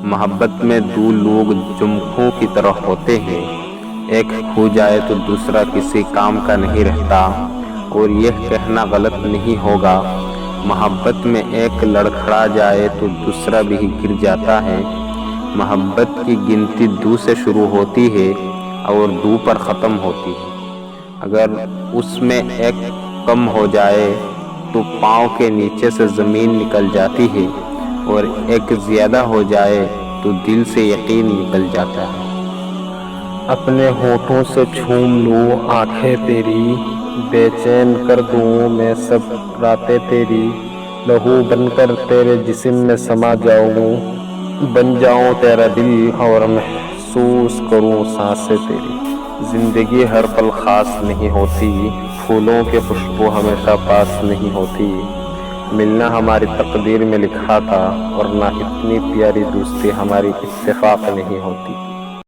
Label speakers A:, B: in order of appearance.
A: محبت میں دو لوگ جمکوں کی طرح ہوتے ہیں، ایک کھو جائے تو دوسرا کسی کام کا نہیں رہتا، اور یہ کہنا غلط نہیں ہوگا، محبت میں ایک لڑکھڑا جائے تو دوسرا بھی گر جاتا ہے۔ محبت کی گنتی 2 سے شروع ہوتی ہے اور 2 پر ختم ہوتی ہے۔ اگر اس میں ایک کم ہو جائے تو پاؤں کے نیچے سے زمین نکل جاتی ہے، اور ایک زیادہ ہو جائے تو دل سے یقین نکل جاتا ہے۔
B: اپنے ہونٹوں سے چھوم لوں آنکھیں تیری، بے چین کر دوں میں سب راتیں تیری، لہو بن کر تیرے جسم میں سما جاؤں، بن جاؤں تیرا دل اور محسوس کروں سانسیں تیری۔
A: زندگی ہر پل خاص نہیں ہوتی، پھولوں کی خوشبو ہمیشہ پاس نہیں ہوتی، ملنا ہماری تقدیر میں لکھا تھا، ورنہ اتنی پیاری دوستی ہماری اتفاق نہیں ہوتی۔